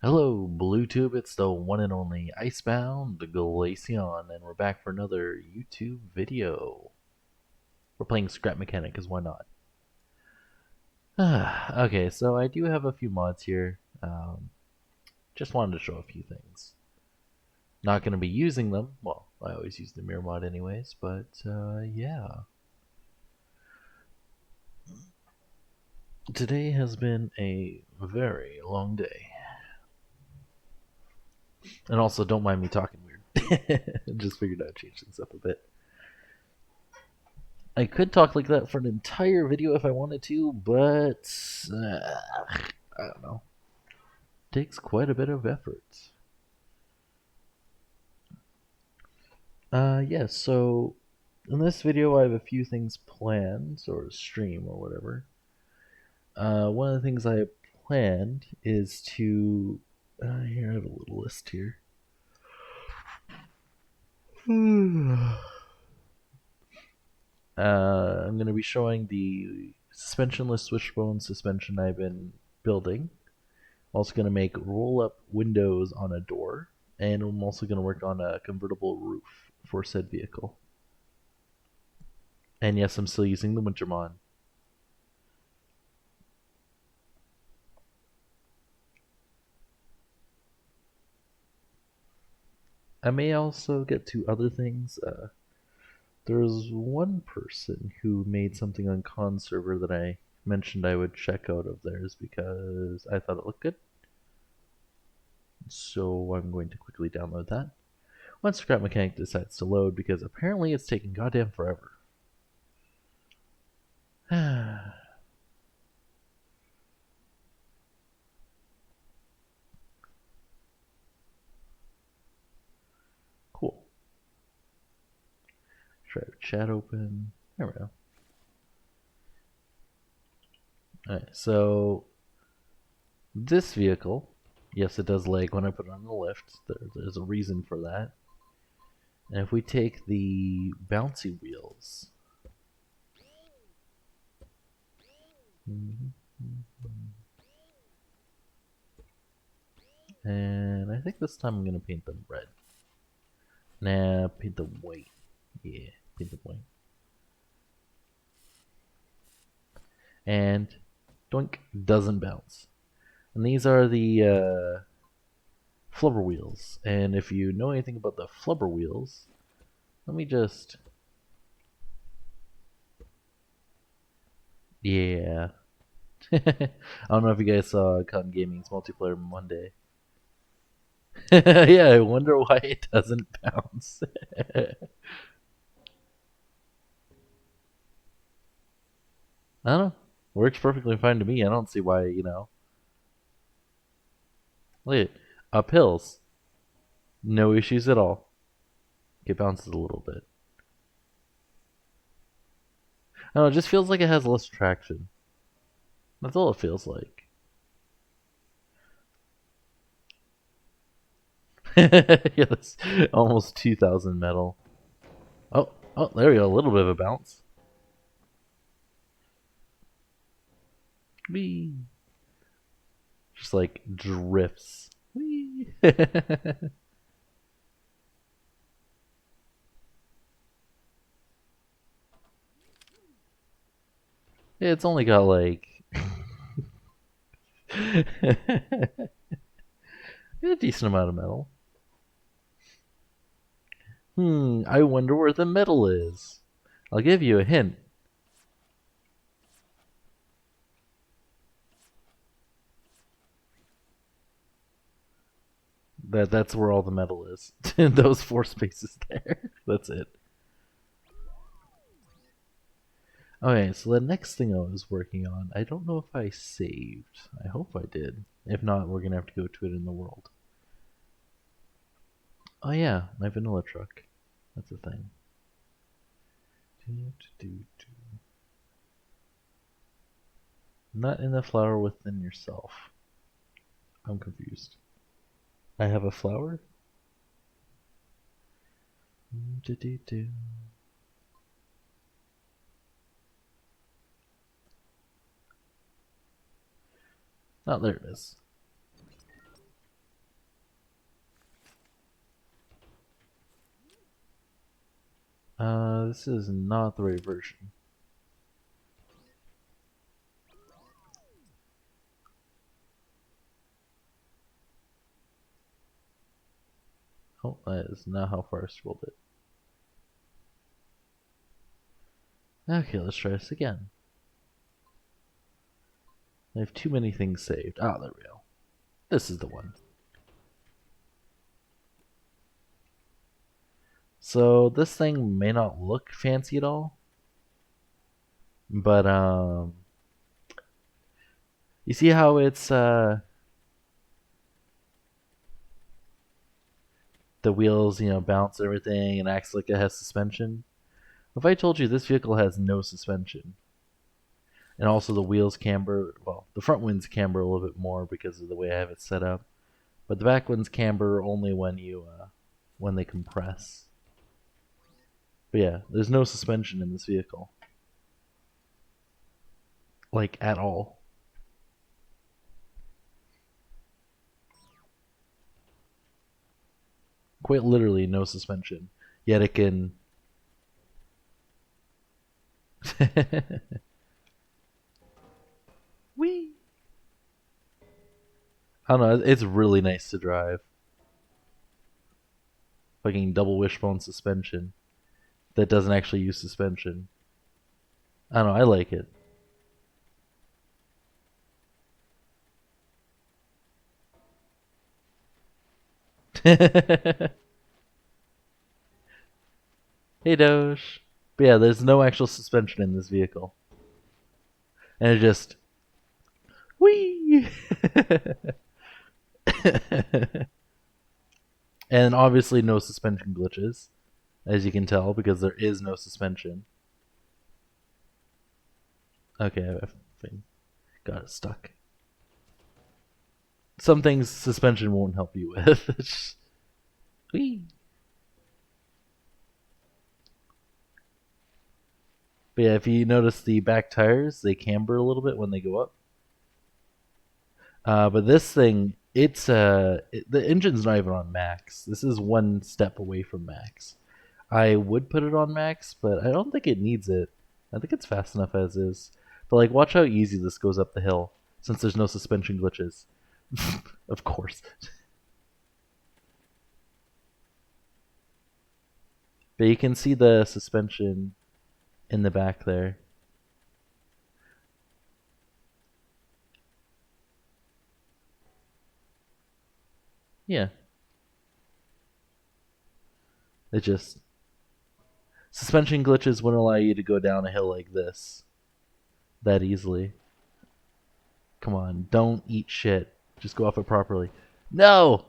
Hello, BlueTube. It's the one and only Icebound, the Glaceon, and we're back for another YouTube video. We're playing Scrap Mechanic, because why not? Okay, so I do have a few mods here. Just wanted to show a few things. Not going to be using them. Well, I always use the mirror mod anyways, but yeah. Today has been a very long day. And also, don't mind me talking weird. Just figured I'd change things up a bit. I could talk like that for an entire video if I wanted to, but I don't know. It takes quite a bit of effort. Yeah, so in this video I have a few things planned, or stream or whatever. One of the things I have planned is to... here, I have a little list here. I'm going to be showing the suspensionless wishbone suspension I've been building. I'm also going to make roll-up windows on a door, and I'm also going to work on a convertible roof for said vehicle. And yes, I'm still using the Wintermon. I may also get to other things. There's one person who made something on Con server that I mentioned I would check out of theirs because I thought it looked good. So I'm going to quickly download that. Once Scrap Mechanic decides to load, because apparently it's taking goddamn forever. Cool. Try to chat open. There we go. Alright, so this vehicle, yes, it does lag when I put it on the lift. There's a reason for that. And if we take the bouncy wheels, and I think this time I'm going to paint them red. Nah, paint them white. Yeah, paint them white. And doink, doesn't bounce. And these are the flubber wheels. And if you know anything about the flubber wheels, let me just... Yeah. I don't know if you guys saw Cotton Gaming's Multiplayer Monday. Yeah, I wonder why it doesn't bounce. I don't know. Works perfectly fine to me. I don't see why, Look at it. Up hills. No issues at all. It bounces a little bit. I don't know, it just feels like it has less traction. That's all it feels like. Yeah, that's almost 2,000 metal. Oh, there we go. A little bit of a bounce. Whee! Just like drifts. Whee! It's only got like a decent amount of metal. I wonder where the metal is. I'll give you a hint. That's where all the metal is. Those 4 spaces there. That's it. Okay, so the next thing I was working on, I don't know if I saved. I hope I did. If not, we're gonna have to go to it in the world. Oh yeah, my vanilla truck. That's a thing. Not in the flower within yourself. I'm confused. I have a flower? Oh, there it is. This is not the right version. Oh, that is not how far I scrolled it. Okay, let's try this again. I have too many things saved. Ah, there we go. This is the one. So this thing may not look fancy at all, but you see how it's the wheels, bounce everything and acts like it has suspension. If I told you this vehicle has no suspension, and also the wheels camber, well, the front ones camber a little bit more because of the way I have it set up, but the back ones camber only when they compress. But yeah, there's no suspension in this vehicle, like at all. Quite literally no suspension. Yet it can. Whee! I don't know. It's really nice to drive. Fucking double wishbone suspension that doesn't actually use suspension. I don't know. I like it. Hey Doge. But yeah, there's no actual suspension in this vehicle, and it just whee. And obviously no suspension glitches, as you can tell, because there is no suspension. Okay, I got it stuck. Some things suspension won't help you with. Whee. But yeah, if you notice the back tires, they camber a little bit when they go up. But this thing, the engine's not even on max. This is one step away from max. I would put it on max, but I don't think it needs it. I think it's fast enough as is. But like, watch how easy this goes up the hill, since there's no suspension glitches. Of course. But you can see the suspension in the back there. Yeah. It just suspension glitches wouldn't allow you to go down a hill like this that easily. Come on, don't eat shit. Just go off it properly. No!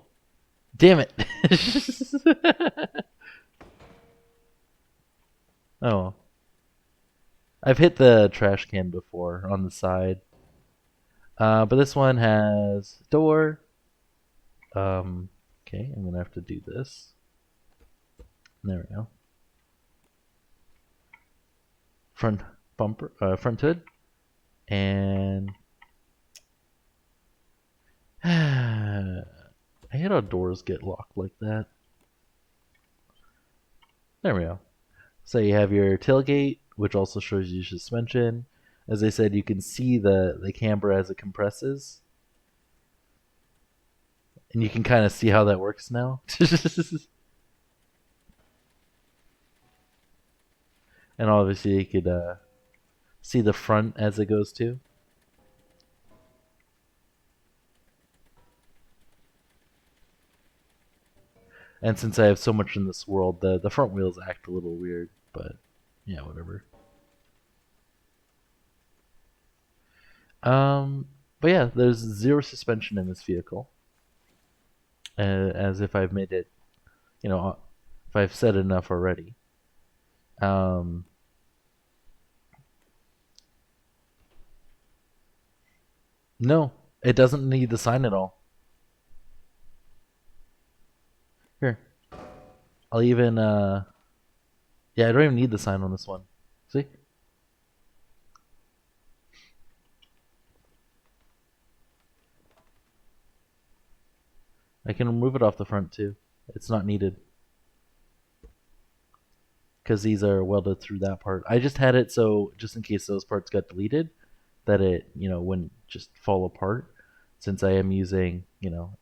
Damn it. Oh. I've hit the trash can before on the side. But this one has door. Okay, I'm gonna have to do this. There we go. Front bumper, front hood, and I hate how doors get locked like that. There we go. So you have your tailgate, which also shows you suspension. As I said, you can see the camber as it compresses. And you can kind of see how that works now. And obviously you could see the front as it goes too. And since I have so much in this world, the front wheels act a little weird, but yeah, whatever. But yeah, there's zero suspension in this vehicle. As if I've made it, if I've said enough already. Um, no, it doesn't need the sign at all. Here, I'll even, yeah, I don't even need the sign on this one. See? I can remove it off the front too. It's not needed. because these are welded through that part. I just had it so just in case those parts got deleted, that it wouldn't just fall apart. Since I am using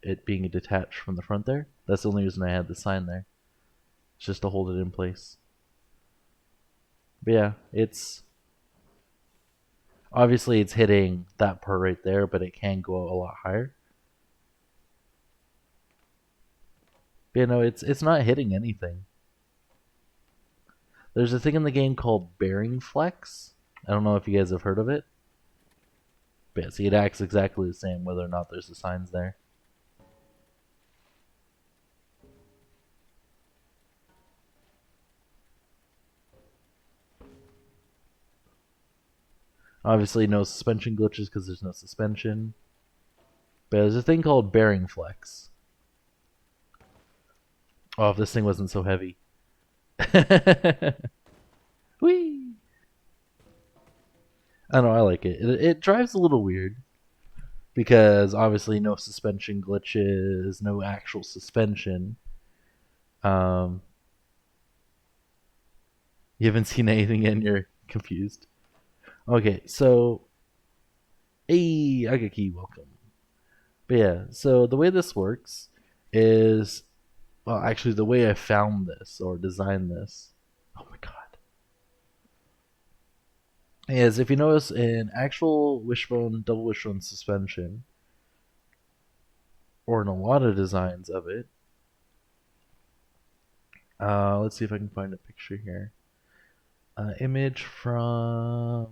it being detached from the front there, that's the only reason I had the sign there. It's just to hold it in place. But yeah, it's obviously it's hitting that part right there, but it can go a lot higher. But, it's not hitting anything. There's a thing in the game called bearing flex. I don't know if you guys have heard of it. But yeah, see, it acts exactly the same whether or not there's the signs there. Obviously, no suspension glitches because there's no suspension. But there's a thing called bearing flex. Oh, if this thing wasn't so heavy. Whee! I don't know, I like it. It drives a little weird. Because obviously no suspension glitches, no actual suspension. Um, you haven't seen anything and you're confused. Okay, so hey, Agaki, welcome. But yeah, so the way this works is, well, actually, the way I found this or designed this. Oh my god. Is if you notice in actual wishbone, double wishbone suspension, or in a lot of designs of it. Let's see if I can find a picture here. Image from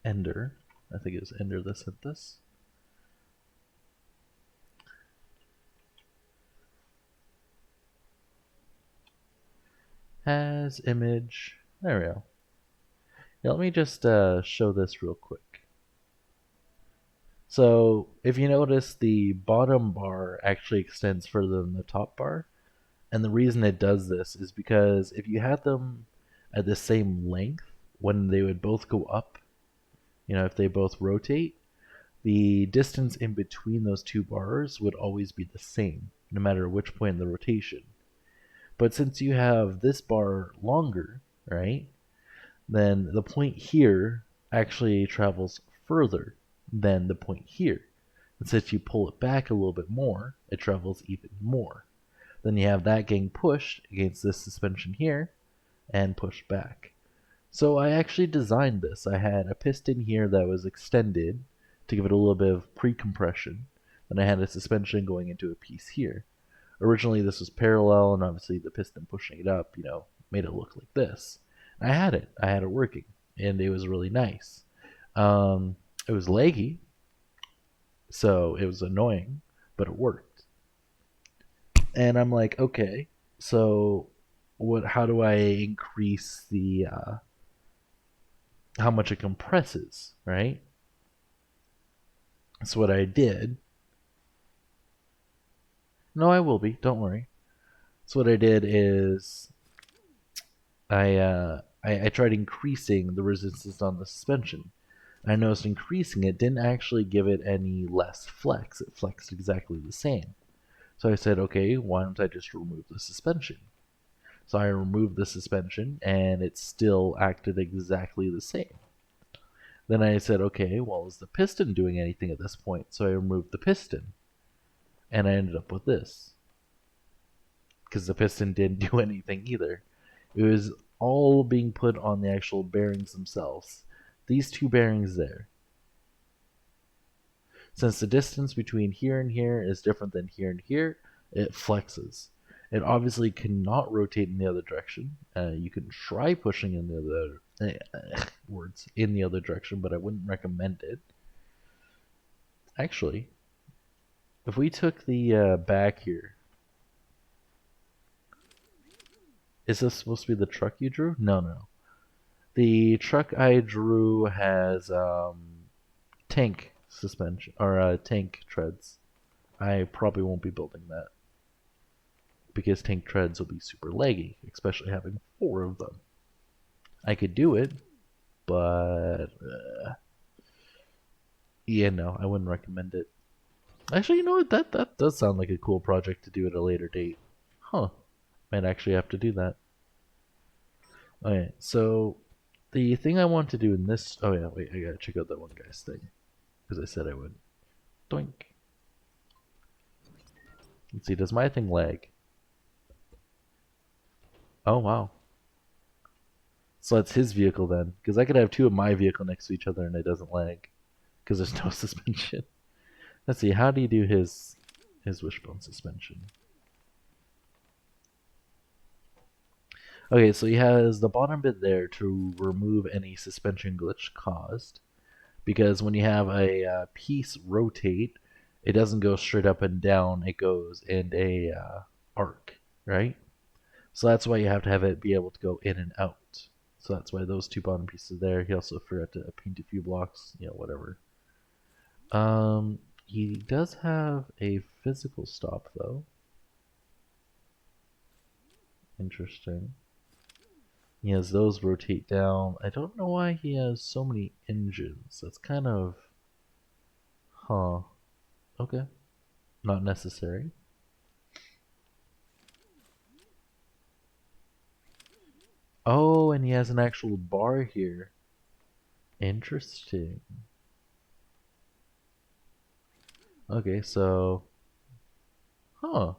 Ender. I think it was Ender that sent this. Has image. There we go. Yeah, let me just show this real quick. So if you notice, the bottom bar actually extends further than the top bar. And the reason it does this is because if you had them at the same length, when they would both go up, if they both rotate, the distance in between those two bars would always be the same, no matter which point in the rotation. But since you have this bar longer, right, then the point here actually travels further than the point here. And since you pull it back a little bit more, it travels even more. Then you have that getting pushed against this suspension here and pushed back. So I actually designed this. I had a piston here that was extended to give it a little bit of pre-compression. Then I had a suspension going into a piece here. Originally this was parallel, and obviously the piston pushing it up, made it look like this. I had it working, and it was really nice. It was laggy, so it was annoying, but it worked. And I'm like, okay, so how do I increase the how much it compresses, right? That's what I did. No, I will be. Don't worry. So what I did is I tried increasing the resistance on the suspension. I noticed increasing it didn't actually give it any less flex. It flexed exactly the same. So I said, okay, why don't I just remove the suspension? So I removed the suspension, and it still acted exactly the same. Then I said, okay, well, is the piston doing anything at this point? So I removed the piston, and I ended up with this. Because the piston didn't do anything either. It was all being put on the actual bearings themselves. These two bearings there. Since the distance between here and here is different than here and here, it flexes. It obviously cannot rotate in the other direction. You can try pushing in the other words in the other direction, but I wouldn't recommend it. Actually, if we took the back here, is this supposed to be the truck you drew? No. The truck I drew has tank suspension or tank treads. I probably won't be building that because tank treads will be super laggy, especially having 4 of them. I could do it, but yeah, no, I wouldn't recommend it. Actually, you know what? That does sound like a cool project to do at a later date. Huh. Might actually have to do that. Okay, so the thing I want to do in this. Oh yeah, wait. I gotta check out that one guy's thing because I said I would. Doink. Let's see. Does my thing lag? Oh wow. So that's his vehicle then, because I could have two of my vehicle next to each other and it doesn't lag because there's no suspension. Let's see. How do you do his wishbone suspension? Okay, so he has the bottom bit there to remove any suspension glitch caused. Because when you have a piece rotate, it doesn't go straight up and down, it goes in a arc, right? So that's why you have to have it be able to go in and out. So that's why those two bottom pieces are there. He also forgot to paint a few blocks, whatever. He does have a physical stop though. Interesting. He has those rotate down. I don't know why he has so many engines. That's kind of, huh? Okay, not necessary. Oh, and he has an actual bar here. Interesting. Okay, so, huh?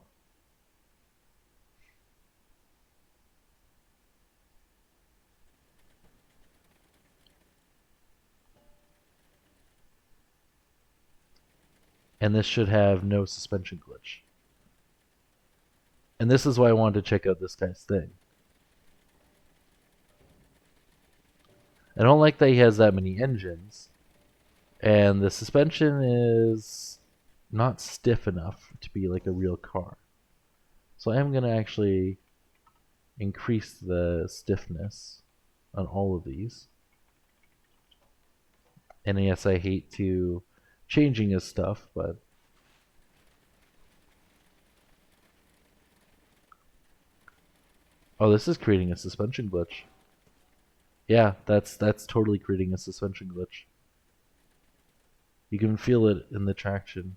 And this should have no suspension glitch. And this is why I wanted to check out this guy's thing. I don't like that he has that many engines, and the suspension is not stiff enough to be like a real car. So I am going to actually increase the stiffness on all of these. And yes, I hate to changing his stuff, but oh, this is creating a suspension glitch. Yeah, that's totally creating a suspension glitch. You can feel it in the traction.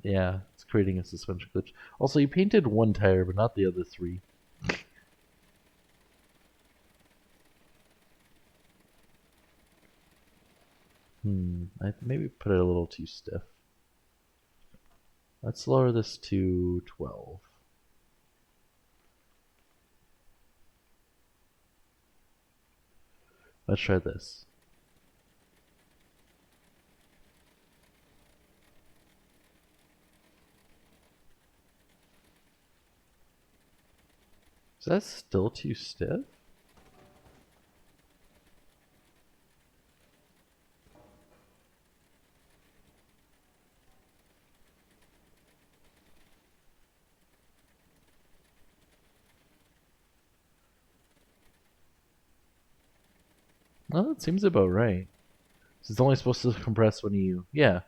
Yeah, it's creating a suspension glitch. Also, you painted one tire, but not the other three. I maybe put it a little too stiff. Let's lower this to 12. Let's try this. Is that still too stiff? Well, that seems about right. It's only supposed to compress when you... Yeah.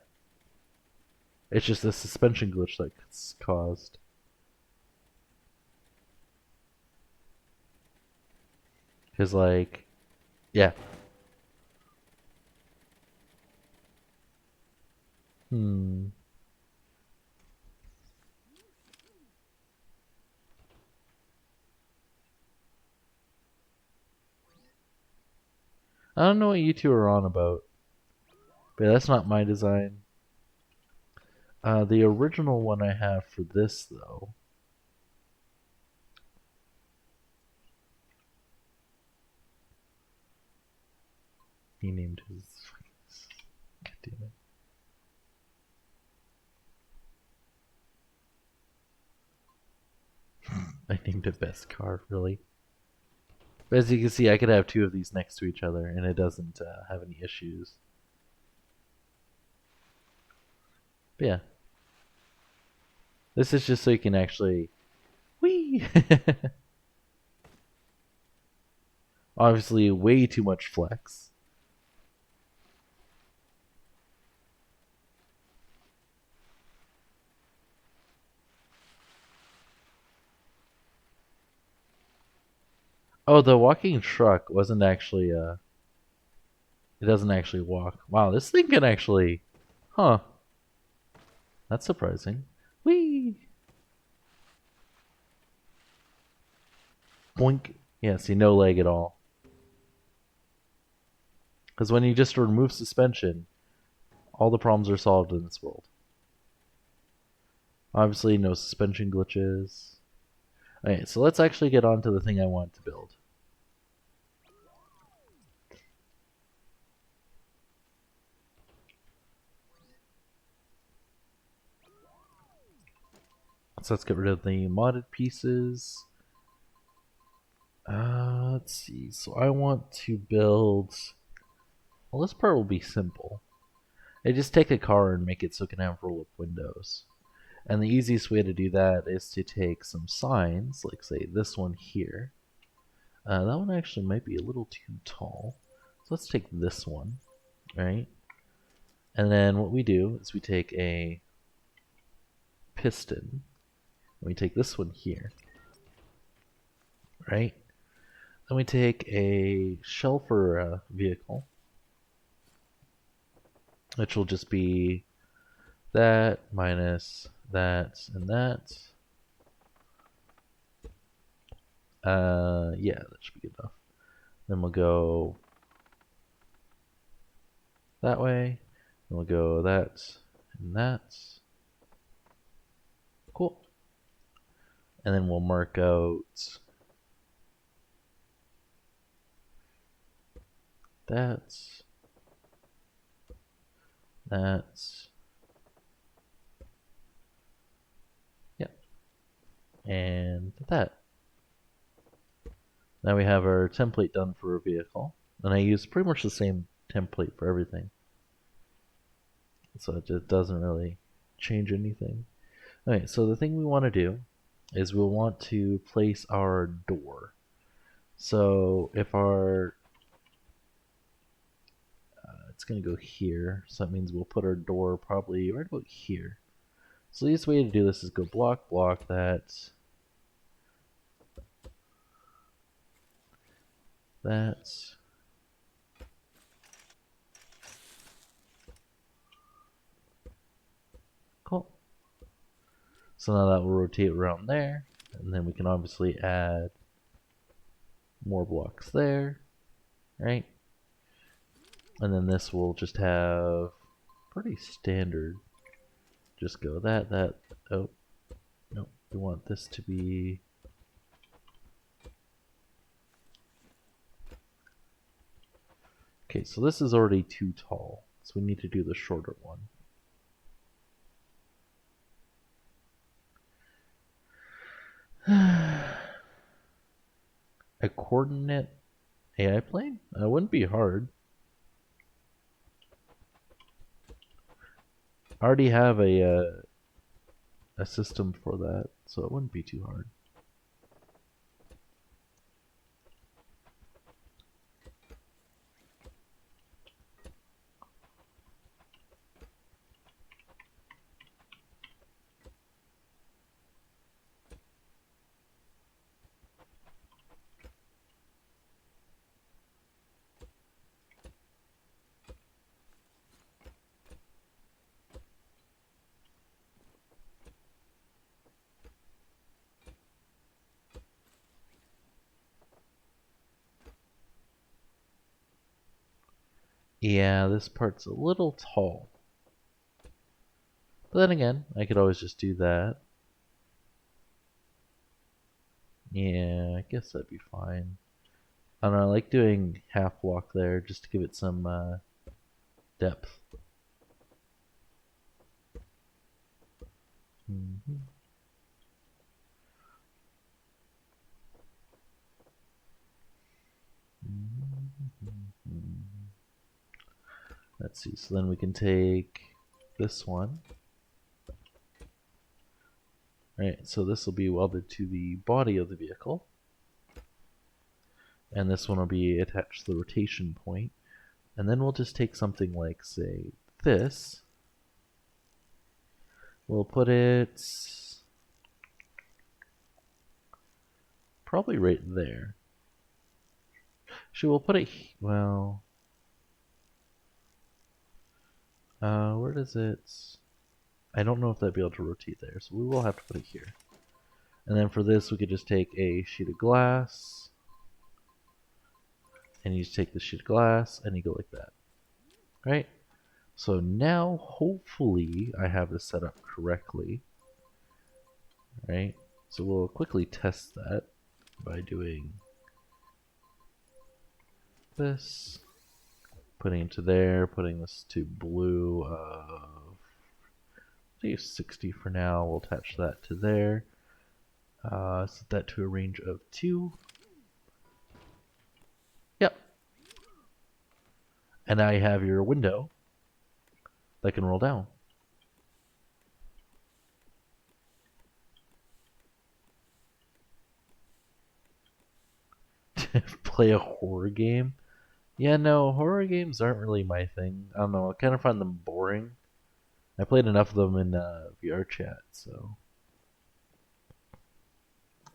It's just a suspension glitch that's caused. Because, like... Yeah. Hmm. I don't know what you two are on about. But that's not my design. The original one I have for this, though... He named his... God damn it. I named it best car, really. But as you can see, I could have two of these next to each other, and it doesn't have any issues. But yeah, this is just so you can actually, whee. Obviously, way too much flex. Oh, the walking truck wasn't actually it doesn't actually walk. Wow, this thing can actually, huh? That's surprising. Whee! Boink. Yeah, see, no leg at all. Because when you just remove suspension, all the problems are solved in this world. Obviously, no suspension glitches. Alright, so let's actually get on to the thing I want to build. So let's get rid of the modded pieces. Let's see. So I want to build. Well, this part will be simple. I just take a car and make it so it can have roll-up windows. And the easiest way to do that is to take some signs, like say this one here. That one actually might be a little too tall. So let's take this one, right? And then what we do is we take a piston. And we take this one here, right? Then we take a shell for a vehicle, which will just be that minus that and that. Yeah, that should be good enough. Then we'll go that way. Then we'll go that and that. Cool. And then we'll mark out that, that, yep, and that. Now we have our template done for a vehicle. And I use pretty much the same template for everything. So it just doesn't really change anything. Okay, so the thing we want to do is we'll want to place our door. So if our it's going to go here, so that means we'll put our door probably right about here. So the easiest way to do this is go block, block that, that. Cool. So now that will rotate around there, and then we can obviously add more blocks there, right? And then this will just have pretty standard. Just go that, that. Oh, no, we want this to be. Okay, so this is already too tall, so we need to do the shorter one. A coordinate AI plane? That wouldn't be hard. I already have a system for that, so it wouldn't be too hard. Yeah, this part's a little tall. But then again, I could always just do that. Yeah, I guess that'd be fine. I don't know, I like doing half block there just to give it some depth. Mm-hmm. Mm-hmm. Let's see, so then we can take this one. Right, so this will be welded to the body of the vehicle. And this one will be attached to the rotation point. And then we'll just take something like, say, this. We'll put it probably right there. Actually, we'll put it. Well, where does it? I don't know if that'd be able to rotate there, so we will have to put it here. And then for this, we could just take a sheet of glass, and you just take the sheet of glass, and you go like that, right? So now, hopefully, I have this set up correctly, right? So we'll quickly test that by doing this, putting it to there, putting this to blue of, say 60 for now. We'll attach that to there. Set that to a range of 2. Yep. And now you have your window that can roll down. Play a horror game? Yeah, no, horror games aren't really my thing. I don't know, I kind of find them boring. I played enough of them in VR chat, so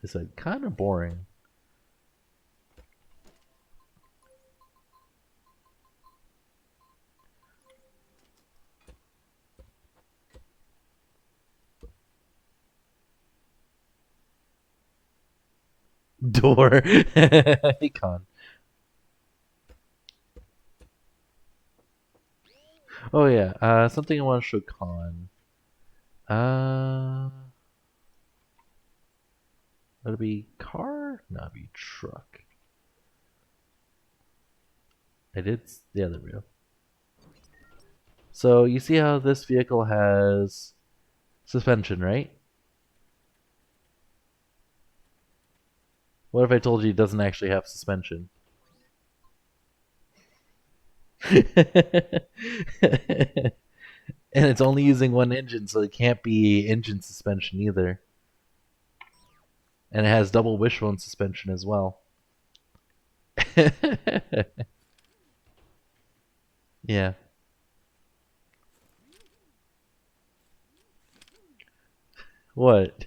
it's like kind of boring. Door. Icon. Oh yeah, something I want to show Con. Would it be car? No, it'd be truck. Yeah, there we go. So you see how this vehicle has suspension, right? What if I told you it doesn't actually have suspension? And it's only using one engine, so it can't be engine suspension either. And it has double wishbone suspension as well. Yeah. What?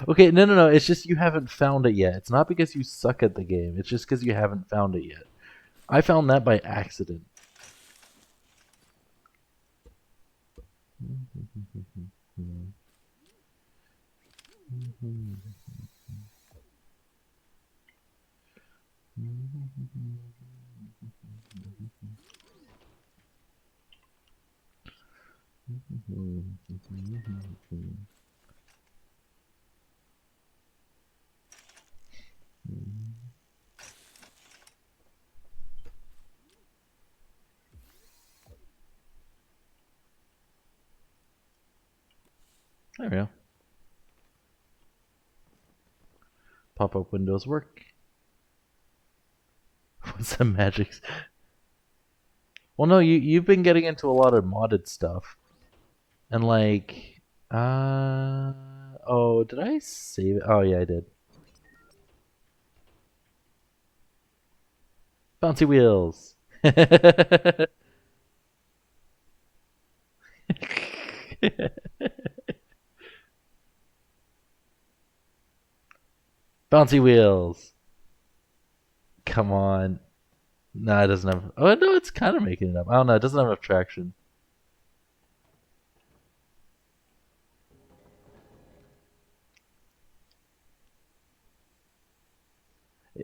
Okay, no. It's just you haven't found it yet. It's not because you suck at the game. It's just because you haven't found it yet. I found that by accident. There we go. Pop-up windows work. What's the magic? Well, no, you've been getting into a lot of modded stuff, and like, oh, did I save it? Oh yeah, I did. Bouncy wheels. Bouncy wheels. Come on. No, it doesn't have. Oh no, it's kind of making it up. I don't know. It doesn't have enough traction.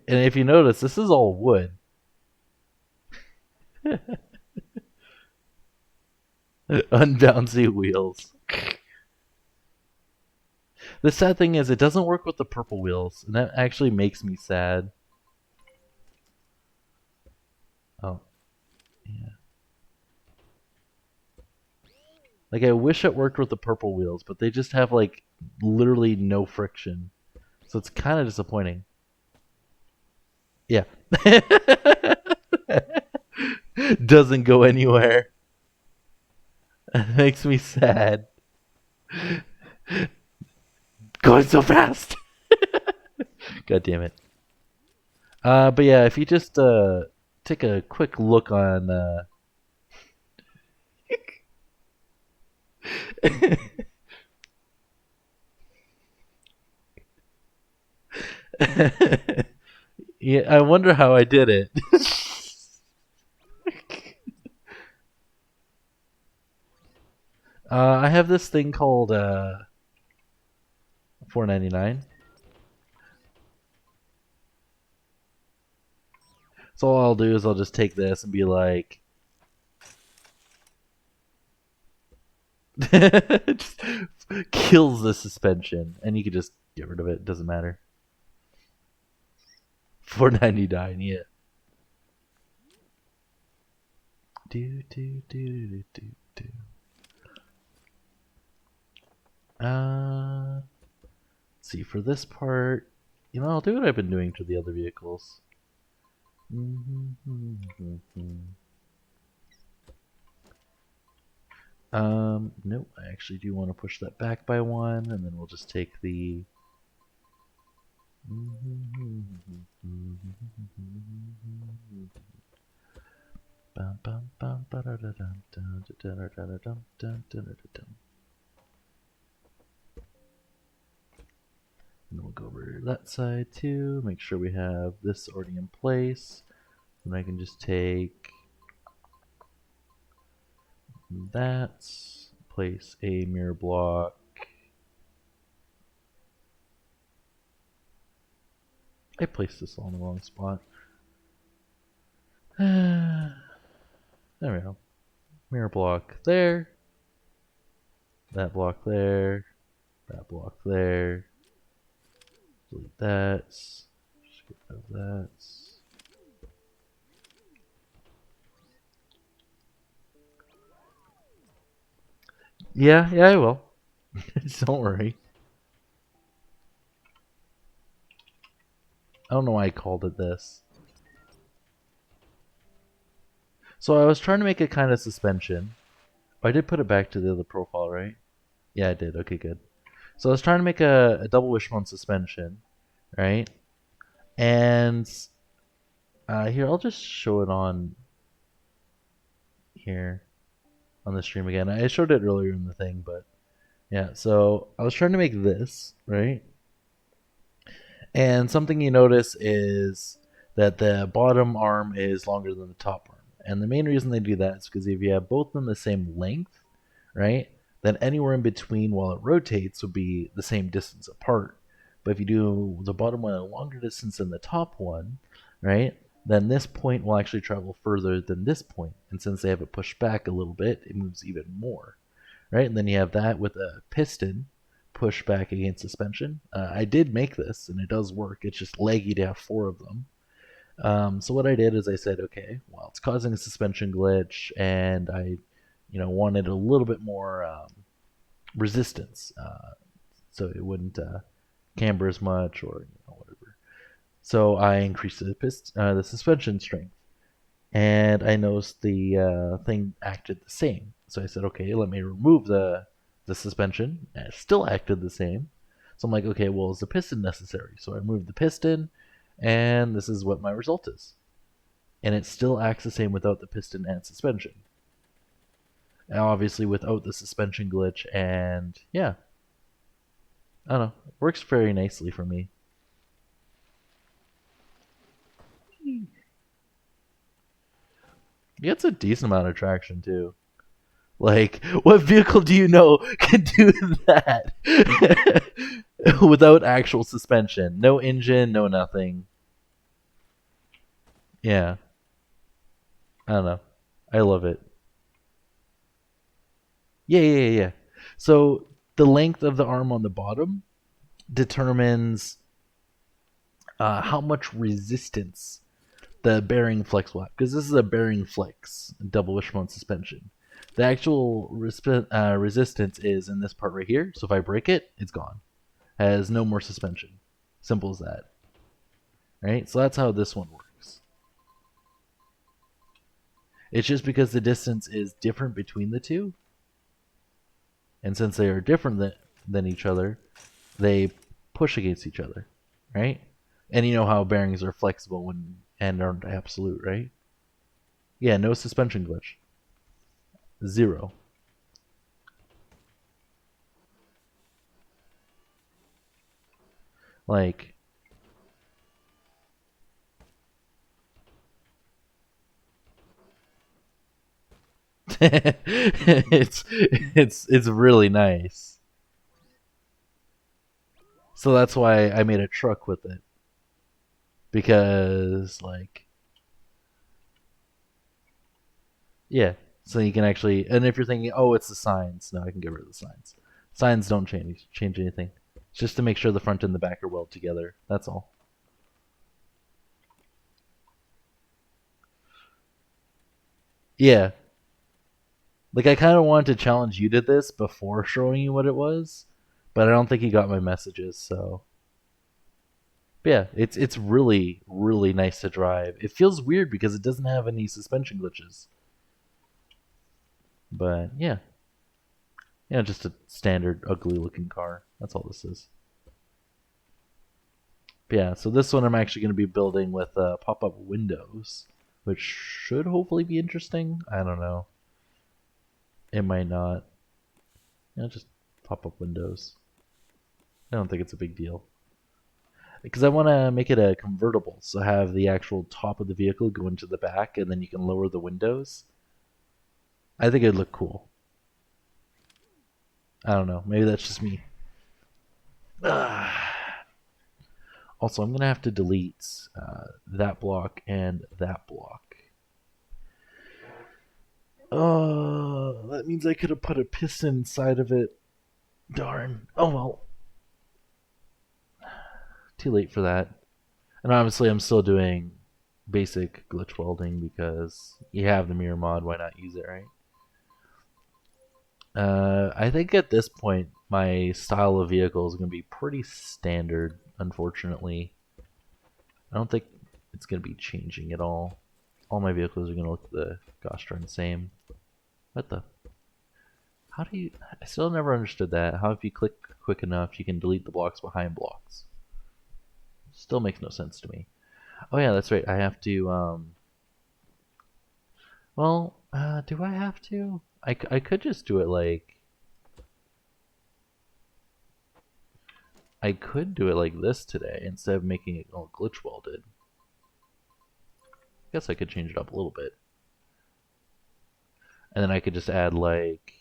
And if you notice, this is all wood. Unbouncy wheels. The sad thing is, it doesn't work with the purple wheels, and that actually makes me sad. Oh, yeah. Like, I wish it worked with the purple wheels, but they just have, like, literally no friction. So it's kind of disappointing. Yeah. Doesn't go anywhere. It makes me sad. Going so fast. God damn it. But yeah, if you just take a quick look on Yeah, I wonder how I did it. I have this thing called 499. So all I'll do is I'll just take this and be like, just kills the suspension, and you can just get rid of it. It doesn't matter. 499, yeah. Do do do do do do. See, for this part, I'll do what I've been doing to the other vehicles. No, I actually do want to push that back by one, and then we'll just take the. And we'll go over to that side too, make sure we have this already in place. And I can just take that, place a mirror block. I placed this all in the wrong spot. There we go. Mirror block there. That block there. That block there. Delete that. Just get rid of that. Yeah, I will. Don't worry. I don't know why I called it this. So I was trying to make a kind of suspension. Oh, I did put it back to the other profile, right? Yeah, I did. Okay, good. So I was trying to make a double wishbone suspension, right? And here, I'll just show it on here on the stream again. I showed it earlier in the thing, but yeah. So I was trying to make this, right? And something you notice is that the bottom arm is longer than the top arm. And the main reason they do that is because if you have both of them the same length, right, then anywhere in between while it rotates would be the same distance apart. But if you do the bottom one a longer distance than the top one, right, then this point will actually travel further than this point. And since they have it pushed back a little bit, it moves even more, right? And then you have that with a piston push back against suspension. I did make this, and it does work. It's just laggy to have 4 of them. So what I did is I said, okay, well, it's causing a suspension glitch, and I, wanted a little bit more resistance, so it wouldn't camber as much or whatever. So I increased the suspension strength, and I noticed the thing acted the same. So I said, okay, let me remove the suspension, and it still acted the same. So I'm like, okay, well, is the piston necessary? So I removed the piston, and this is what my result is. And it still acts the same without the piston and suspension. And obviously without the suspension glitch, and yeah. I don't know. It works very nicely for me. It gets a decent amount of traction too. Like, what vehicle do you know can do that without actual suspension? No engine, no nothing. Yeah, I don't know. I love it. Yeah. So the length of the arm on the bottom determines how much resistance the bearing flex will have, because this is a bearing flex double wishbone suspension. The actual resistance is in this part right here. So if I break it, it's gone. Has no more suspension. Simple as that. Right? So that's how this one works. It's just because the distance is different between the two. And since they are different than each other, they push against each other. Right? And you know how bearings are flexible and aren't absolute, right? Yeah, no suspension glitch. 0. Like, it's really nice. So that's why I made a truck with it, because like, yeah. So you can actually, and if you're thinking, oh, it's the signs, no, I can get rid of the signs. Signs don't change anything. It's just to make sure the front and the back are weld together. That's all. Yeah. Like I kind of wanted to challenge you to this before showing you what it was, but I don't think you got my messages. So, but yeah, it's really nice to drive. It feels weird because it doesn't have any suspension glitches. But yeah, just a standard ugly looking car. That's all this is. But yeah, so this one I'm actually going to be building with pop-up windows, which should hopefully be interesting. I don't know. It might not. Just pop-up windows. I don't think it's a big deal. Because I want to make it a convertible, so have the actual top of the vehicle go into the back, and then you can lower the windows. I think it'd look cool. I don't know. Maybe that's just me. Also, I'm gonna have to delete that block and that block. That means I could have put a piston inside of it. Darn. Oh well. Too late for that. And obviously, I'm still doing basic glitch welding because you have the mirror mod. Why not use it, right? I think at this point, my style of vehicle is going to be pretty standard, unfortunately. I don't think it's going to be changing at all. All my vehicles are going to look the gosh darn same. What the? How do you... I still never understood that. How if you click quick enough, you can delete the blocks behind blocks. Still makes no sense to me. Oh yeah, that's right. I have to, well, do I have to? I could just do it like... I could do it like this today instead of making it all glitch welded. I guess I could change it up a little bit. And then I could just add like...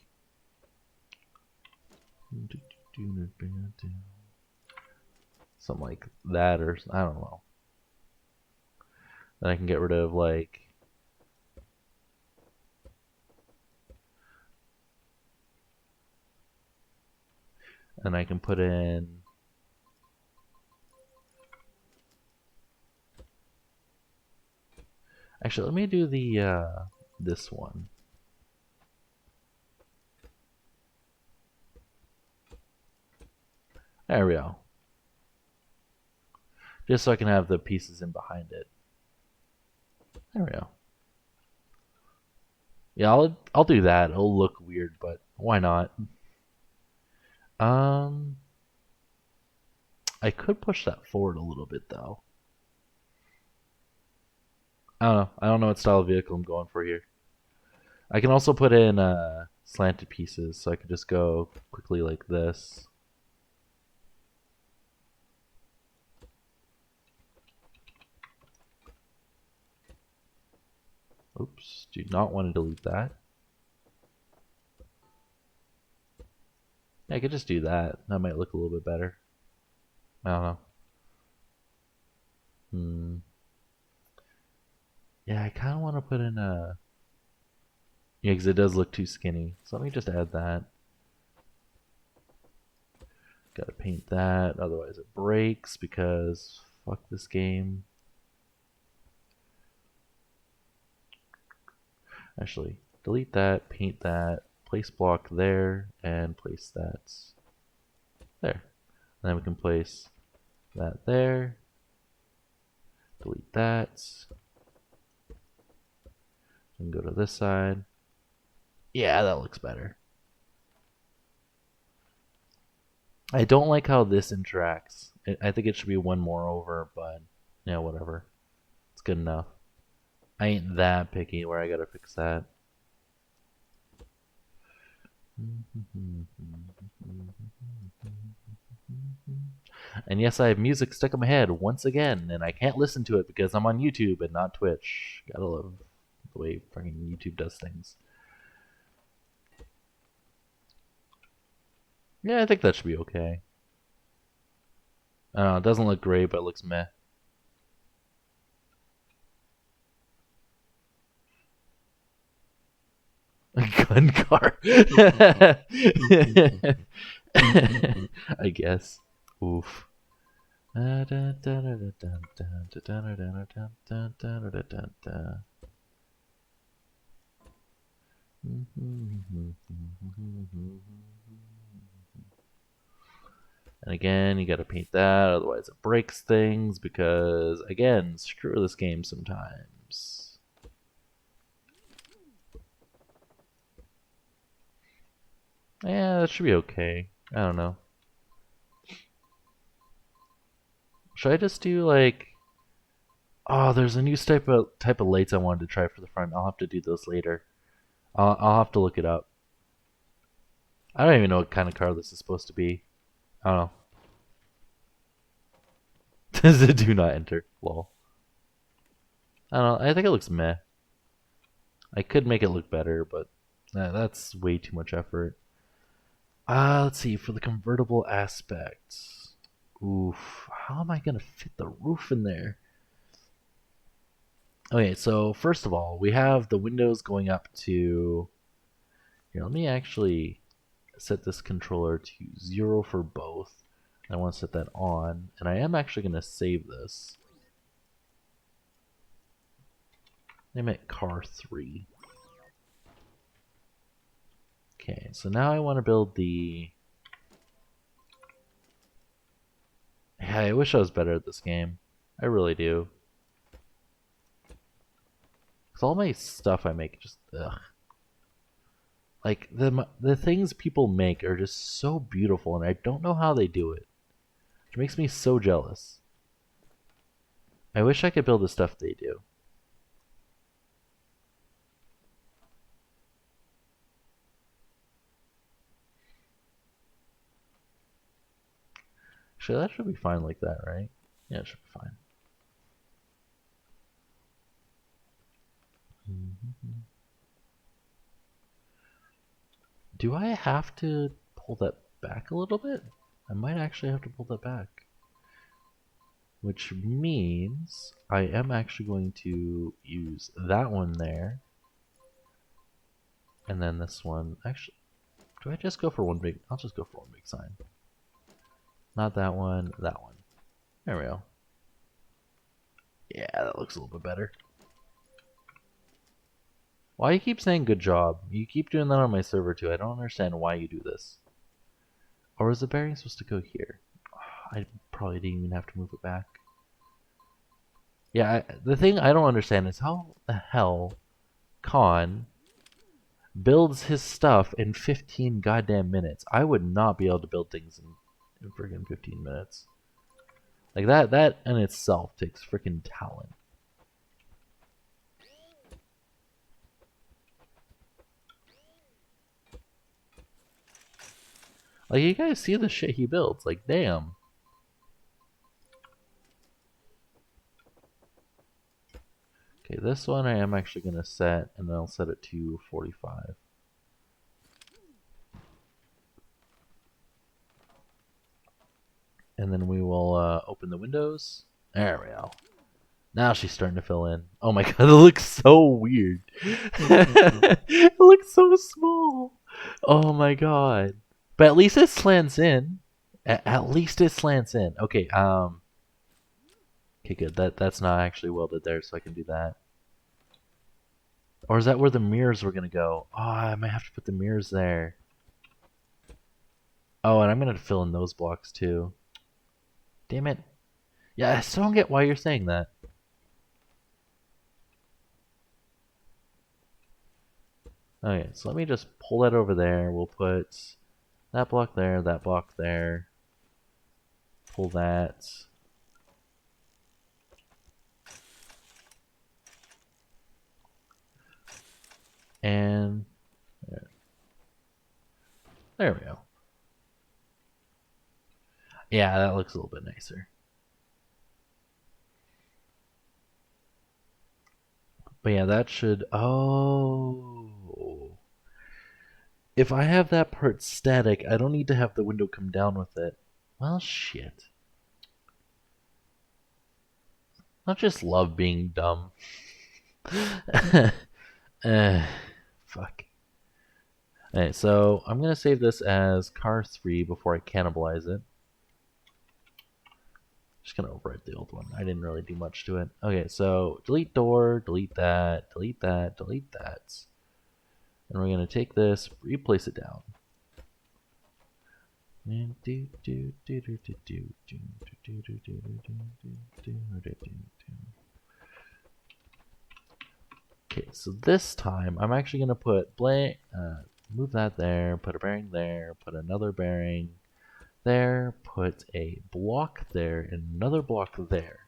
something like that, or I don't know. Then I can get rid of like... and I can put in... Actually, let me do the this one. There we go. Just so I can have the pieces in behind it. There we go. Yeah, I'll do that. It'll look weird, but why not? Um, I could push that forward a little bit though. I don't know. I don't know what style of vehicle I'm going for here. I can also put in slanted pieces, so I could just go quickly like this. Oops, do not want to delete that. Yeah, I could just do that. That might look a little bit better. I don't know. Yeah, I kind of want to put in a... Yeah, because it does look too skinny. So let me just add that. Gotta paint that, otherwise it breaks because fuck this game. Actually, delete that, paint that, place block there, and place that there. And then we can place that there. Delete that. And go to this side. Yeah, that looks better. I don't like how this interacts. I think it should be one more over, but yeah, whatever. It's good enough. I ain't that picky where I gotta fix that. And yes, I have music stuck in my head once again, and I can't listen to it because I'm on YouTube and not Twitch. Gotta love the way fucking YouTube does things. Yeah, I think that should be okay. It doesn't look great, but it looks meh. Gun car. I guess. Oof. And again, you gotta paint that, otherwise it breaks things, because, again, screw this game sometimes. Yeah, that should be okay. I don't know. Should I just do, like... Oh, there's a new type of lights I wanted to try for the front. I'll have to do those later. I'll have to look it up. I don't even know what kind of car this is supposed to be. I don't know. Does it do not enter? Lol. I don't know. I think it looks meh. I could make it look better, but that's way too much effort. Let's see. For the convertible aspects. Oof. How am I going to fit the roof in there? Okay, so first of all, we have the windows going up to... Here, let me actually set this controller to 0 for both. I want to set that on, and I am actually going to save this. Name it car 3. Okay, so now I want to build the... Yeah, I wish I was better at this game. I really do. Because all my stuff I make just... Ugh. Like, the things people make are just so beautiful, and I don't know how they do it. Which makes me so jealous. I wish I could build the stuff they do. Actually, that should be fine like that, right? Yeah, it should be fine. Do I have to pull that back a little bit? I might actually have to pull that back. Which means I am actually going to use that one there. And then this one. Actually, do I just go for one big... I'll just go for one big sign. Not that one, that one. There we go. Yeah, that looks a little bit better. Why you keep saying good job? You keep doing that on my server too. I don't understand why you do this. Or is the bearing supposed to go here? I probably didn't even have to move it back. Yeah, the thing I don't understand is how the hell Khan builds his stuff in 15 goddamn minutes. I would not be able to build things in friggin' 15 minutes. Like that in itself takes freaking talent. Like, you guys see the shit he builds. Like, damn. Okay, this one I am actually going to set, and then I'll set it to 45. And then we will open the windows. There we go. Now she's starting to fill in. Oh my god, it looks so weird. It looks so small. Oh my god. But at least it slants in. At least it slants in. Okay, okay, good. That's not actually welded there, so I can do that. Or is that where the mirrors were gonna go? Oh, I might have to put the mirrors there. Oh, and I'm gonna fill in those blocks too. Damn it. Yeah, I still don't get why you're saying that. Okay, so let me just pull that over there. We'll put that block there, that block there. Pull that. And there we go. Yeah, that looks a little bit nicer. But yeah, that should... Oh. If I have that part static, I don't need to have the window come down with it. Well, shit. I just love being dumb. Fuck. Alright, so I'm going to save this as car 3 before I cannibalize it. Just going to overwrite the old one. I didn't really do much to it. Okay, so delete door, delete that, delete that, delete that. And we're going to take this, replace it down. Okay, so this time I'm actually going to put blank, move that there, put a bearing there, put another bearing there, put a block there, and another block there.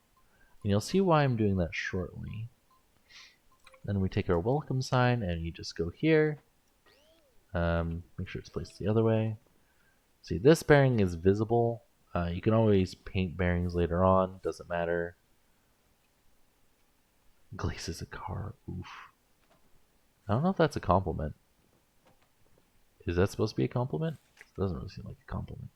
And you'll see why I'm doing that shortly. Then we take our welcome sign and you just go here. Make sure it's placed the other way. See, this bearing is visible. You can always paint bearings later on, doesn't matter. Glaze is a car, oof. I don't know if that's a compliment. Is that supposed to be a compliment? It doesn't really seem like a compliment.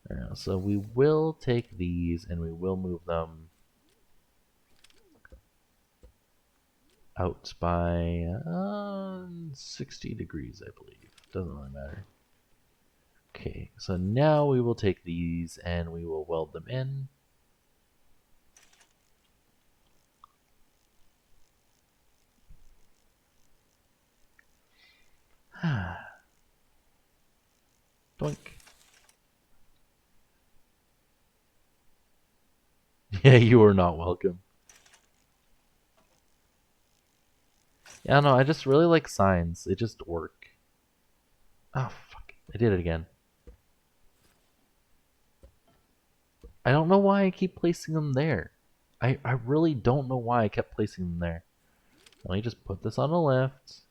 Alright, so we will take these and we will move them out by 60 degrees, I believe. Doesn't really matter. Okay, so now we will take these and we will weld them in. Doink. Yeah, you are not welcome. Yeah, no, I just really like signs. They just work. Oh, fuck. I did it again. I don't know why I keep placing them there. I really don't know why I kept placing them there. Let me just put this on the left.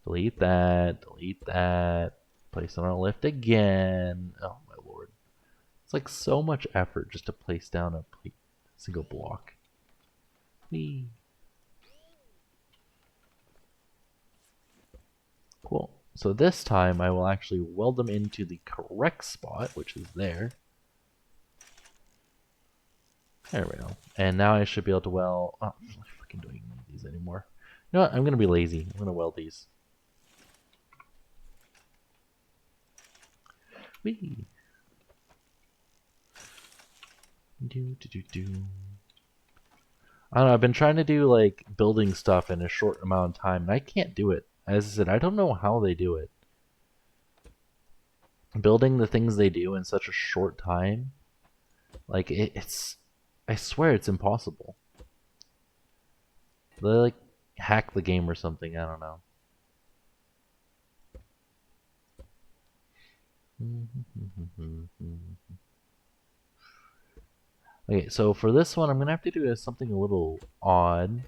Delete that. Delete that. Place it on the left again. Oh, my lord. It's like so much effort just to place down a single block. Whee. Cool. So this time I will actually weld them into the correct spot, which is there. There we go. And now I should be able to weld... Oh, I'm not fucking doing these anymore. You know what? I'm going to be lazy. I'm going to weld these. Whee! I don't know, I've been trying to do like building stuff in a short amount of time, and I can't do it. As I said, I don't know how they do it. Building the things they do in such a short time, like it's, I swear it's impossible. They like hack the game or something, I don't know. Okay, so for this one, I'm gonna have to do something a little odd.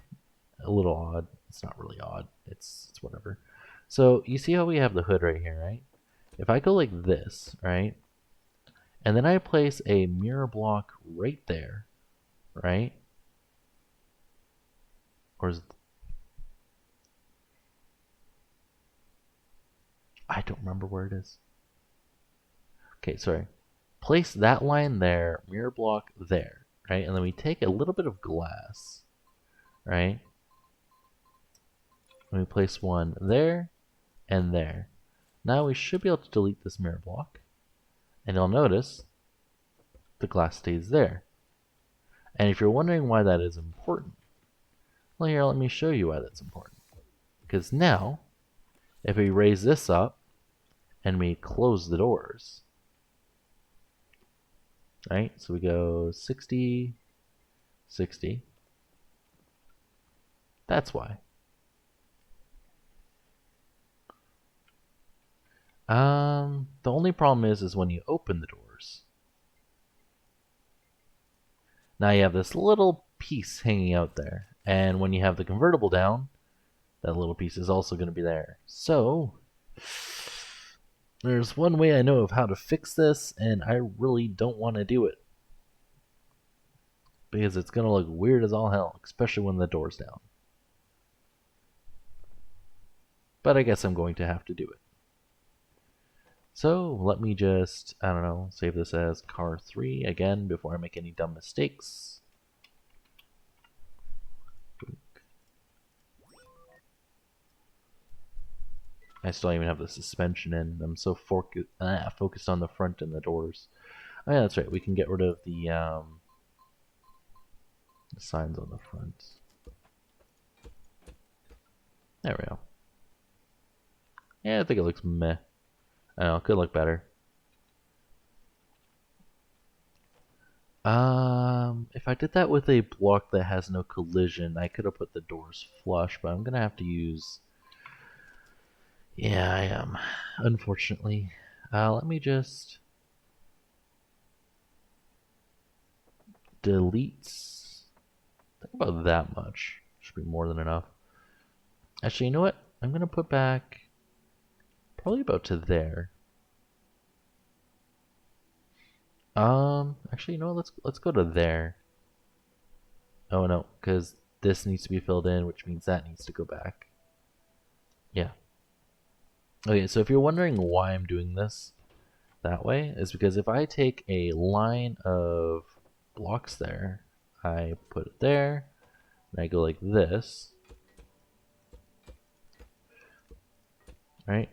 A little odd. It's not really odd. It's whatever. So you see how we have the hood right here, right? If I go like this, right, and then I place a mirror block right there, right? Or is it... I don't remember where it is. Okay, sorry. Place that line there, mirror block there, right? And then we take a little bit of glass, right? And we place one there and there. Now we should be able to delete this mirror block. And you'll notice the glass stays there. And if you're wondering why that is important, well, here, let me show you why that's important. Because now, if we raise this up and we close the doors, right? So we go 60, 60. That's why. The only problem is when you open the doors. Now you have this little piece hanging out there. And when you have the convertible down, that little piece is also going to be there. So, There's one way I know of how to fix this, and I really don't want to do it. Because it's going to look weird as all hell, especially when the door's down. But I guess I'm going to have to do it. So let me just, I don't know, save this as car 3 again before I make any dumb mistakes. I still don't even have the suspension in. I'm so focused on the front and the doors. Oh yeah, that's right. We can get rid of the signs on the front. There we go. Yeah, I think it looks meh. I don't know, it could look better. If I did that with a block that has no collision, I could have put the doors flush, but I'm gonna have to use... Yeah, I am. Unfortunately. Let me just... delete... Think about that much. Should be more than enough. Actually, you know what? I'm gonna put back... probably about to there. Actually, you know what? Let's go to there. Oh no, because this needs to be filled in, which means that needs to go back. Yeah. Okay, so if you're wondering why I'm doing this that way, is because if I take a line of blocks there, I put it there, and I go like this, right?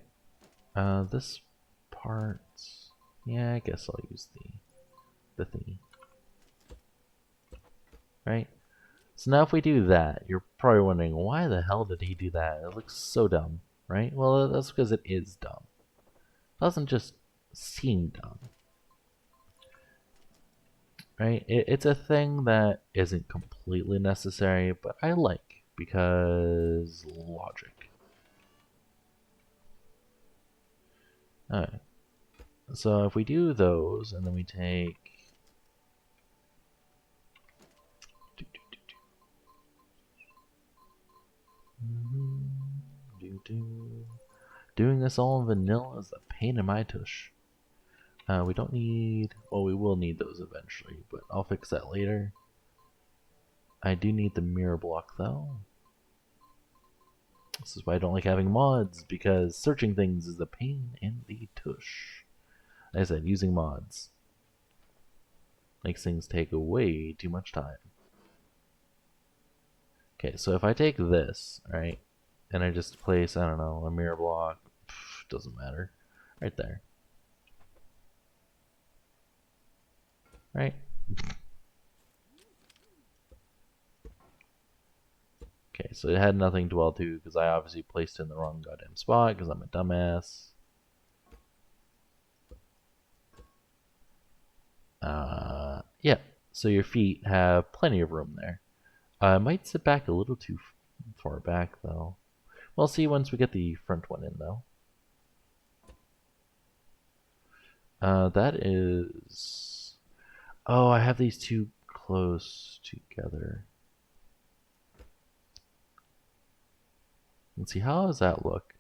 This part, yeah, I guess I'll use the thingy, right? So now if we do that, you're probably wondering, why the hell did he do that? It looks so dumb, right? Well, that's because it is dumb. It doesn't just seem dumb, right? It's a thing that isn't completely necessary, but I like because logic. Alright, so if we do those, and then we take... Doing this all in vanilla is a pain in my tush. We don't need... well, we will need those eventually, but I'll fix that later. I do need the mirror block, though. This is why I don't like having mods, because searching things is a pain in the tush. Like I said, using mods makes things take way too much time. Okay, so if I take this, right, and I just place, I don't know, a mirror block, doesn't matter, right there. Right? Okay, so it had nothing dwell to because I obviously placed it in the wrong goddamn spot because I'm a dumbass. Yeah, so your feet have plenty of room there. I might sit back a little too far back though. We'll see once we get the front one in though. That is... oh, I have these two close together. Let's see, how does that look?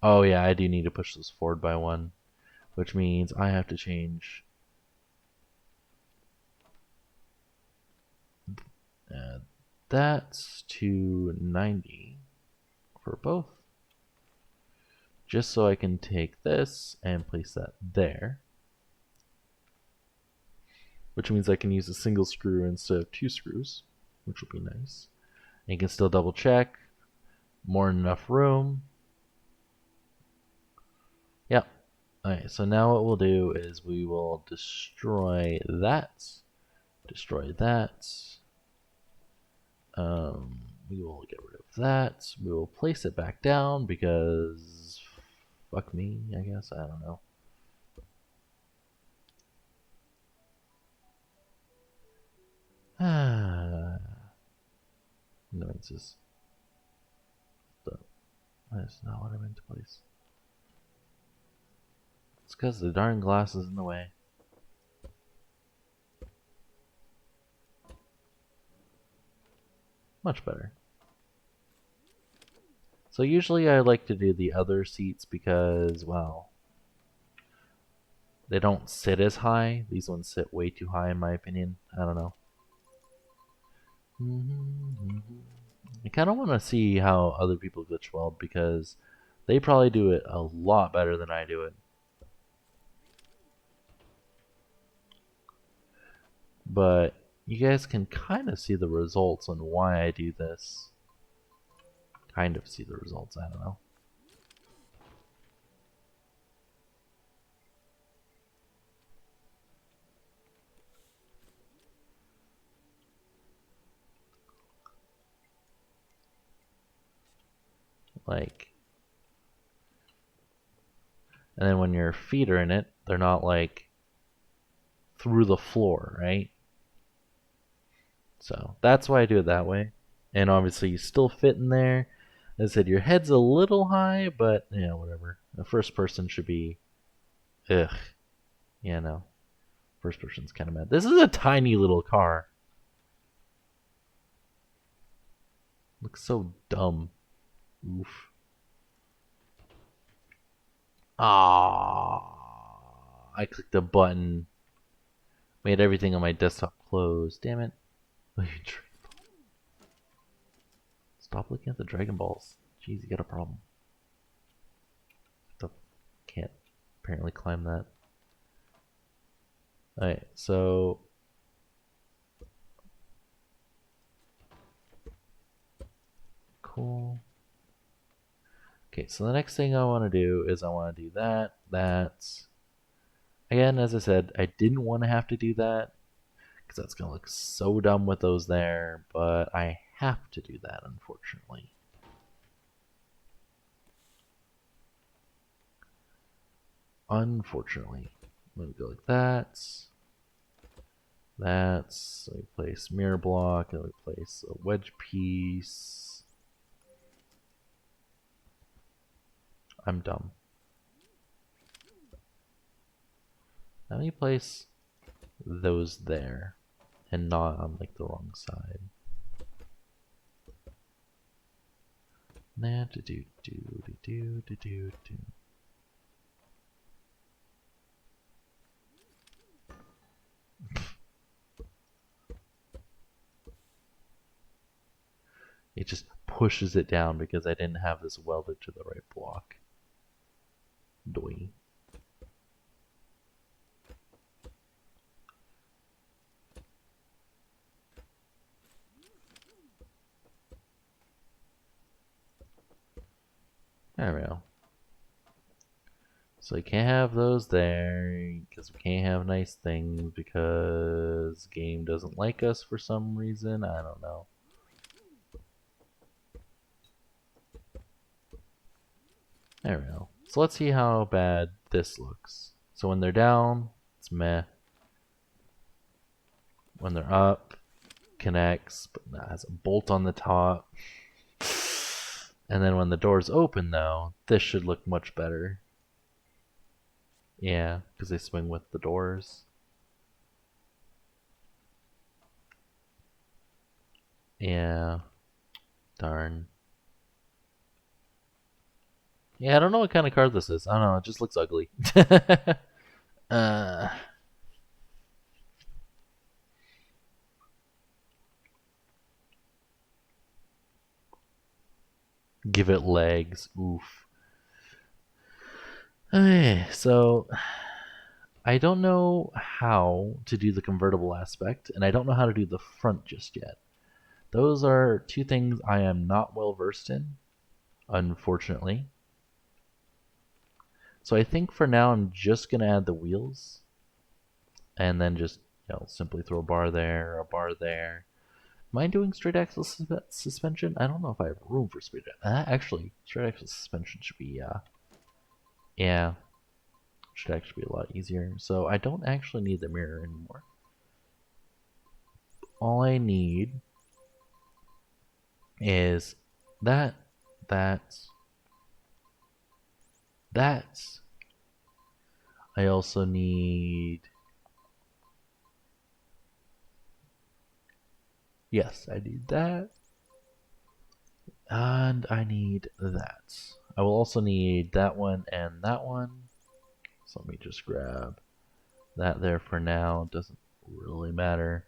Oh yeah, I do need to push this forward by one, which means I have to change that's to 90 for both. Just so I can take this and place that there. Which means I can use a single screw instead of two screws, which will be nice. And you can still double check. More than enough room. Yep. Alright, so now what we'll do is we will destroy that. Destroy that. We will get rid of that. We will place it back down because fuck me, I guess. I don't know. Annoyances. That's not what I meant to place. It's because the darn glass is in the way. Much better. So usually I like to do the other seats because, well, they don't sit as high. These ones sit way too high in my opinion. I don't know. I kind of want to see how other people glitch weld because they probably do it a lot better than I do it. But you guys can kind of see the results on why I do this. Kind of see the results, I don't know. Like, and then when your feet are in it, they're not like through the floor, right? So that's why I do it that way. And obviously you still fit in there. As I said, your head's a little high, but yeah, whatever. The first person should be, ugh, yeah, no. First person's kind of mad. This is a tiny little car. Looks so dumb. Oof. Ah, I clicked a button. Made everything on my desktop close. Damn it. Stop looking at the Dragon Balls. Jeez, you got a problem. Can't apparently climb that. Alright, so cool. Okay, so the next thing I want to do is I want to do that. That's again, as I said, I didn't want to have to do that because that's gonna look so dumb with those there, but I have to do that, unfortunately. Unfortunately, let me go like that. That's, let me place mirror block, and let me place a wedge piece. I'm dumb. Let me place those there and not on like the wrong side. Nah, do. It just pushes it down because I didn't have this welded to the right block. Doi. There we go. So you can't have those there because we can't have nice things because game doesn't like us for some reason. I don't know. There we go. So let's see how bad this looks. So when they're down, it's meh. When they're up, connects, but that has a bolt on the top. And then when the doors open though, this should look much better. Yeah, because they swing with the doors. Yeah. Darn. Yeah, I don't know what kind of card this is. I don't know, it just looks ugly. uh, give it legs. Oof. Okay, so I don't know how to do the convertible aspect, and I don't know how to do the front just yet. Those are two things I am not well versed in, unfortunately. So I think for now I'm just gonna add the wheels, and then just simply throw a bar there, a bar there. Am I doing straight axle suspension? I don't know if I have room for straight. Actually, straight axle suspension should be yeah, should actually be a lot easier. So I don't actually need the mirror anymore. All I need is that, that. I also need. Yes, I need that. And I need that. I will also need that one and that one. So let me just grab that there for now. Doesn't really matter.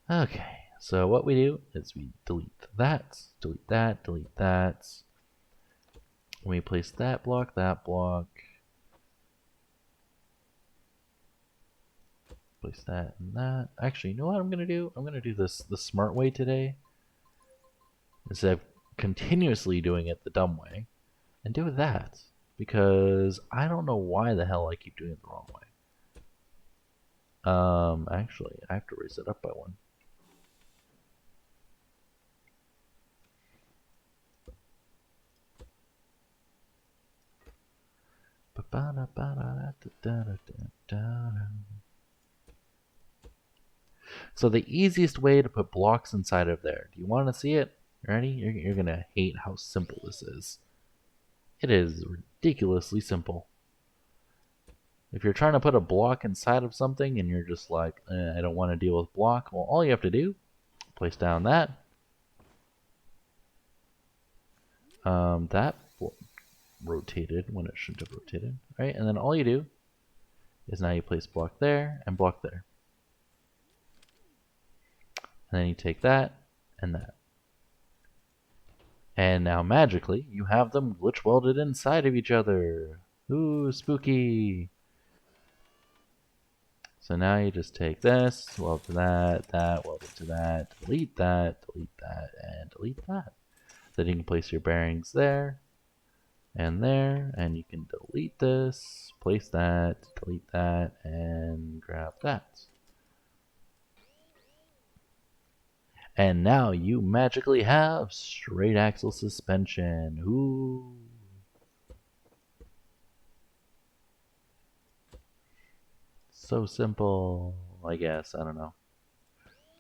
Okay, so what we do is we delete that, delete that, delete that. We place that block, place that and that. Actually, you know what I'm gonna do? I'm gonna do this the smart way today, instead of continuously doing it the dumb way, and do that. Because I don't know why the hell I keep doing it the wrong way. Actually, I have to raise it up by one. So the easiest way to put blocks inside of there. Do you want to see it? Ready? You're gonna hate how simple this is. It is ridiculously simple. If you're trying to put a block inside of something and you're just like, I don't want to deal with block, well, all you have to do, place down that. That rotated when it shouldn't have rotated, right? And then all you do is now you place block there and block there. And then you take that and that. And now magically, you have them glitch welded inside of each other. Ooh, spooky. So now you just take this, weld to that, weld it to that, delete that, and delete that. Then you can place your bearings there, and you can delete this, place that, delete that, and grab that. And now you magically have straight axle suspension. Ooh. So simple, I guess. I don't know.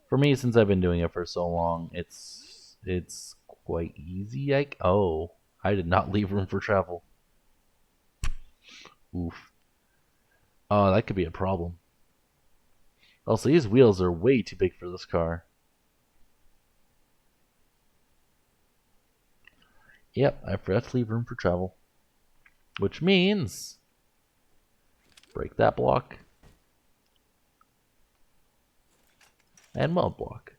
For me, since I've been doing it for so long, it's quite easy. I did not leave room for travel. Oof. Oh, that could be a problem. Also, these wheels are way too big for this car. Yep, I forgot to leave room for travel. Which means break that block and weld block.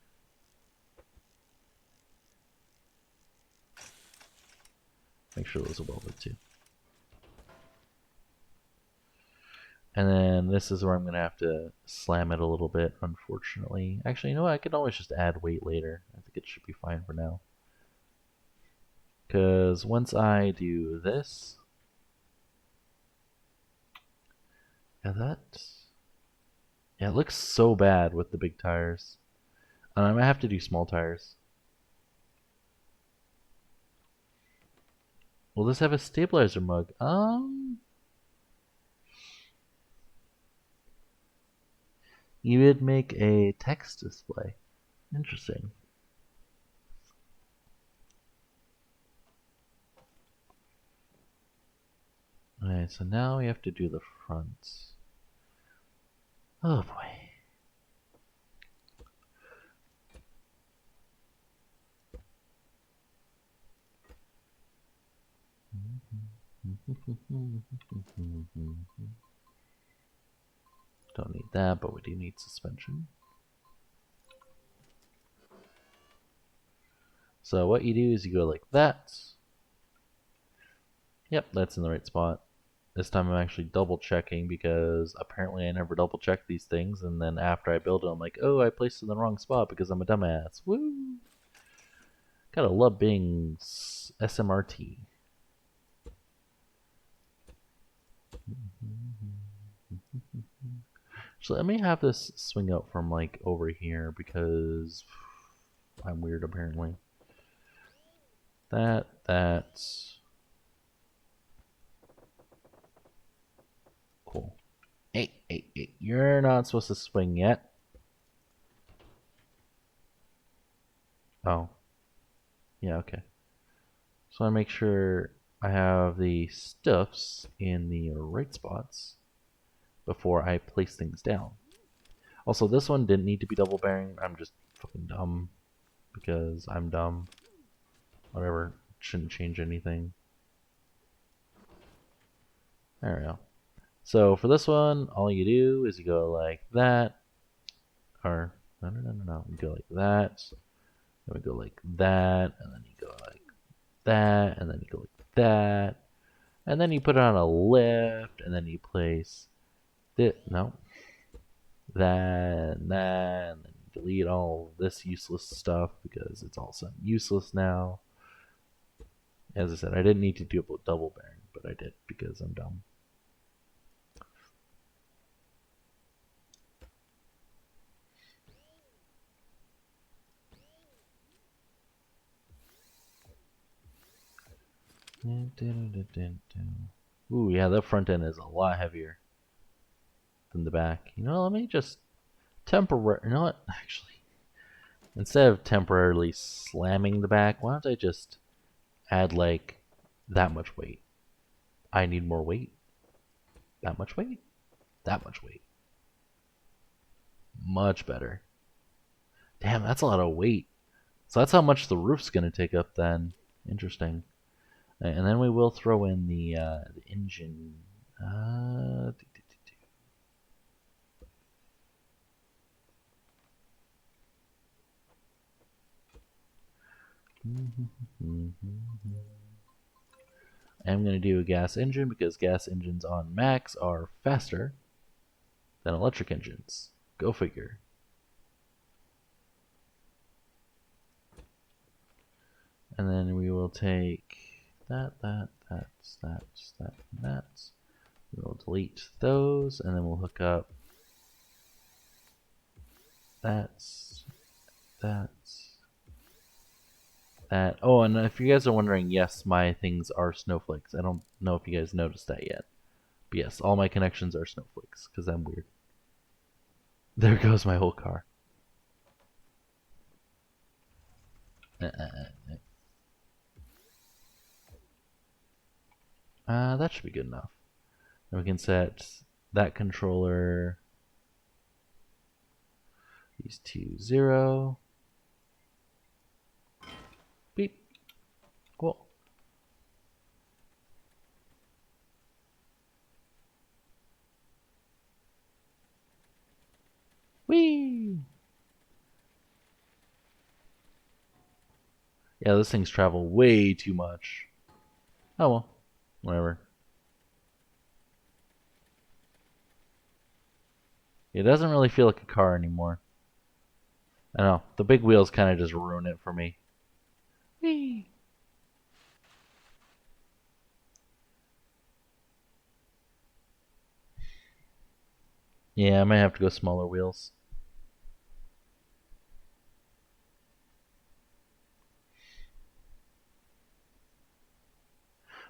Make sure those are welded too. And then this is where I'm going to have to slam it a little bit, unfortunately. Actually, you know what? I can always just add weight later. I think it should be fine for now. Because once I do this, yeah, it looks so bad with the big tires. And I might have to do small tires. Will this have a stabilizer mug? You would make a text display. Interesting. Alright, so now we have to do the front. Oh boy. Don't need that, but we do need suspension. So what you do is you go like that. Yep, that's in the right spot. This time I'm actually double checking because apparently I never double check these things, and then after I build it I'm like, oh, I placed it in the wrong spot because I'm a dumbass. Woo! Gotta love being SMRT. So let me have this swing out from like over here because I'm weird apparently. That's cool. Hey, you're not supposed to swing yet. Oh. Yeah, okay. So I make sure I have the stuffs in the right spots before I place things down. Also, this one didn't need to be double bearing. I'm just fucking dumb because I'm dumb. Whatever. Shouldn't change anything. There we go. So for this one, all you do is you go like that, or no. You go like that, then we go like that, and then you go like that, and then you go like that, and then you put it on a lift, and then you place no, that, and then delete all this useless stuff because it's all sudden useless now. As I said, I didn't need to do a double bearing, but I did because I'm dumb. Ooh, yeah, the front end is a lot heavier than the back. You know, let me just you know what? Actually, instead of temporarily slamming the back, why don't I just add like that much weight? I need more weight. That much weight? That much weight. Much better. Damn, that's a lot of weight. So that's how much the roof's going to take up then. Interesting. And then we will throw in the engine. I'm going to do a gas engine because gas engines on max are faster than electric engines. Go figure. And then we will take that. We'll delete those, and then we'll hook up that. Oh, and if you guys are wondering, yes, my things are snowflakes. I don't know if you guys noticed that yet. But yes, all my connections are snowflakes, because I'm weird. There goes my whole car. That should be good enough. And we can set that controller, these two 0. Beep. Cool. Whee! Yeah, those things travel way too much. Oh well, whatever. It doesn't really feel like a car anymore. I know, the big wheels kind of just ruin it for me. Whee! Yeah, I might have to go smaller wheels.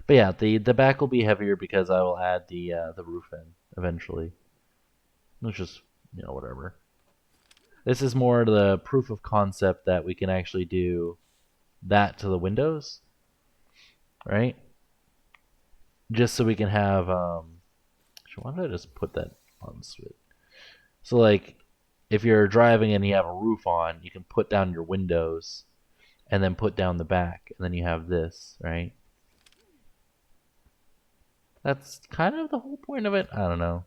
But yeah, the back will be heavier because I will add the roof in eventually. It's just, whatever. This is more the proof of concept that we can actually do that to the windows, right? Just so we can have why don't I just put that on switch? So like if you're driving and you have a roof on, you can put down your windows and then put down the back, and then you have this, right? That's kind of the whole point of it. I don't know.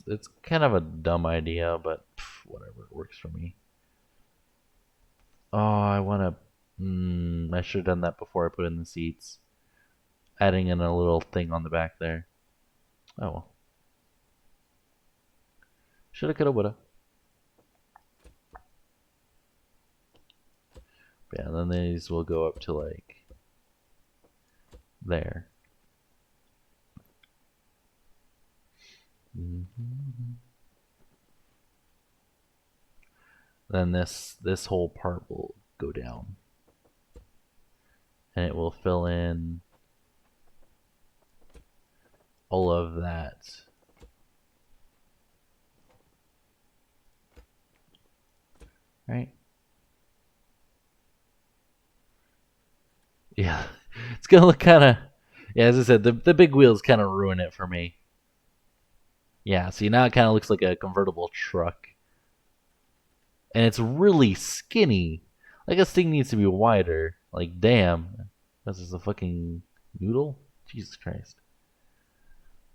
It's kind of a dumb idea, but whatever, it works for me. Oh, I want to. I should have done that before I put in the seats. Adding in a little thing on the back there. Oh well. Shoulda, coulda, woulda. But yeah, then these will go up to like there. Then this whole part will go down, and it will fill in all of that. Right? Yeah, it's gonna look kind of. Yeah, as I said, the big wheels kind of ruin it for me. Yeah, see now it kind of looks like a convertible truck, and it's really skinny. Like this thing needs to be wider. Like damn, this is a fucking noodle. Jesus Christ.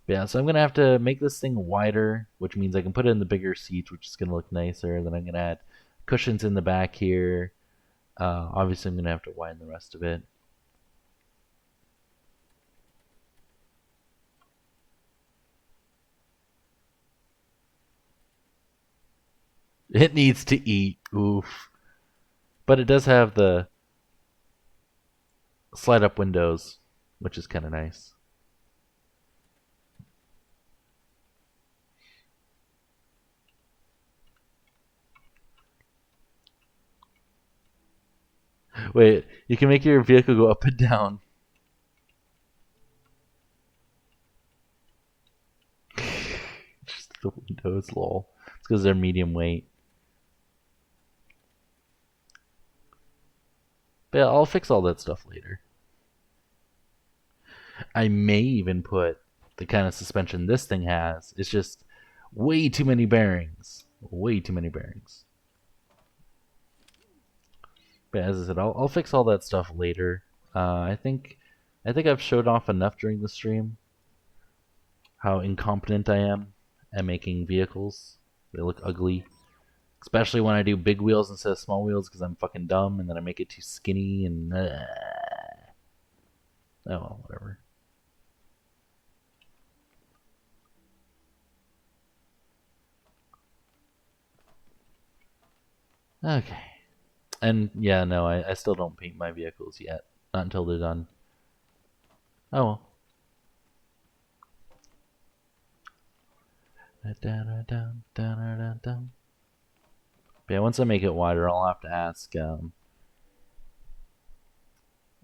Yeah, so I'm gonna have to make this thing wider, which means I can put it in the bigger seats, which is gonna look nicer. Then I'm gonna add cushions in the back here. Obviously, I'm gonna have to widen the rest of it. It needs to eat. Oof. But it does have the slide up windows, which is kind of nice. Wait, you can make your vehicle go up and down. Just the windows, lol. It's because they're medium weight. But yeah, I'll fix all that stuff later. I may even put the kind of suspension this thing has. It's just way too many bearings. Way too many bearings. But as I said, I'll fix all that stuff later. I think I've showed off enough during the stream how incompetent I am at making vehicles. They look ugly, especially when I do big wheels instead of small wheels because I'm fucking dumb, and then I make it too skinny and oh well, whatever. Okay. And yeah, no, I still don't paint my vehicles yet. Not until they're done. Oh well. But yeah, once I make it wider, I'll have to ask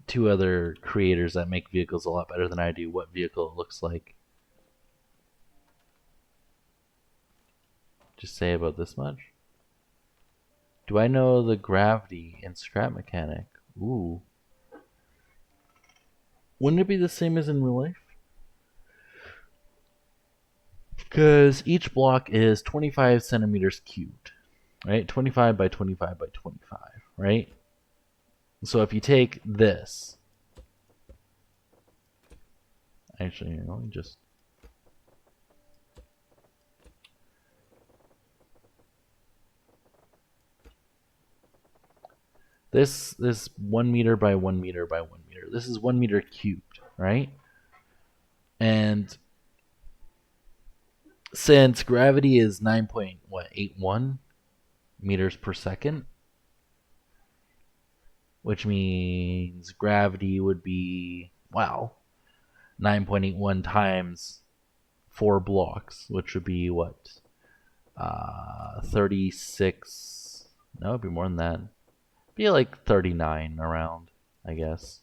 two other creators that make vehicles a lot better than I do what vehicle it looks like. Just say about this much. Do I know the gravity in scrap mechanic? Ooh. Wouldn't it be the same as in real life? Because each block is 25 centimeters cubed, right? 25 by 25 by 25, right? So if you take this, actually, let me just. This 1 meter by 1 meter by 1 meter. This is 1 meter cubed, right? And since gravity is 9.81 meters per second, which means gravity would be, wow, 9.81 times 4 blocks, which would be what? 36. No, it'd be more than that. It'd be like 39 around, I guess.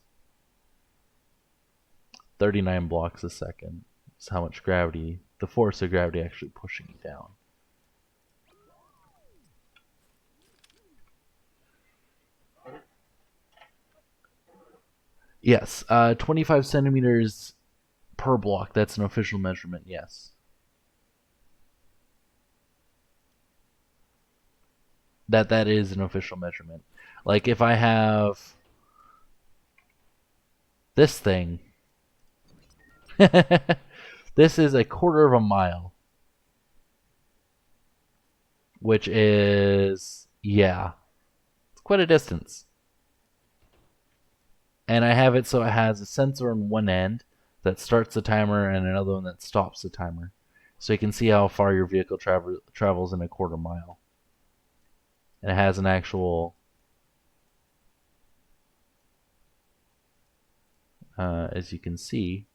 39 blocks a second is how much gravity, the force of gravity actually pushing you down. Yes, 25 centimeters per block. That's an official measurement, yes. That is an official measurement. Like if I have this thing, this is a quarter of a mile, which is, yeah, it's quite a distance. And I have it so it has a sensor on one end that starts the timer and another one that stops the timer. So you can see how far your vehicle travels in a quarter mile. And it has an actual as you can see,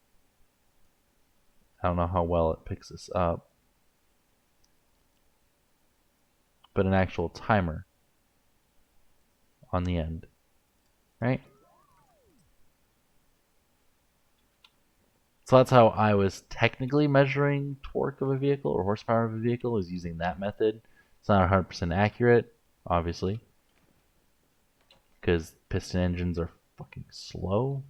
I don't know how well it picks this up, but an actual timer on the end, right? So that's how I was technically measuring torque of a vehicle or horsepower of a vehicle, is using that method. It's not 100% accurate, obviously, because piston engines are fucking slow,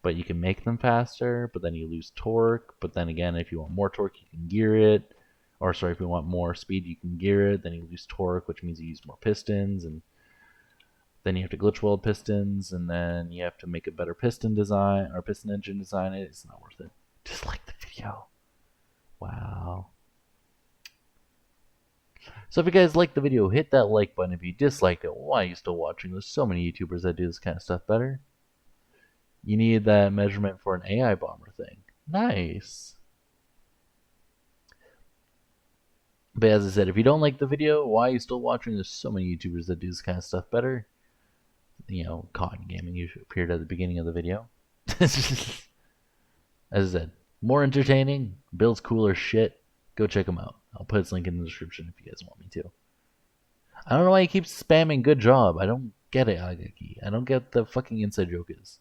but you can make them faster, but then you lose torque. But then again, if you want more torque, you can gear it. Or sorry, if you want more speed, you can gear it. Then you lose torque, which means you use more pistons, and then you have to glitch weld pistons, and then you have to make a better piston design or piston engine design. It's not worth it. Just like the video. Wow. So if you guys liked the video, hit that like button. If you disliked it, why are you still watching? There's so many YouTubers that do this kind of stuff better. You need that measurement for an AI bomber thing. Nice. But as I said, if you don't like the video, why are you still watching? There's so many YouTubers that do this kind of stuff better. You know, Cotton Gaming usually appeared at the beginning of the video. As I said, more entertaining, builds cooler shit. Go check him out. I'll put his link in the description if you guys want me to. I don't know why he keeps spamming good job. I don't get it, Agaki. I don't get the fucking inside joke is.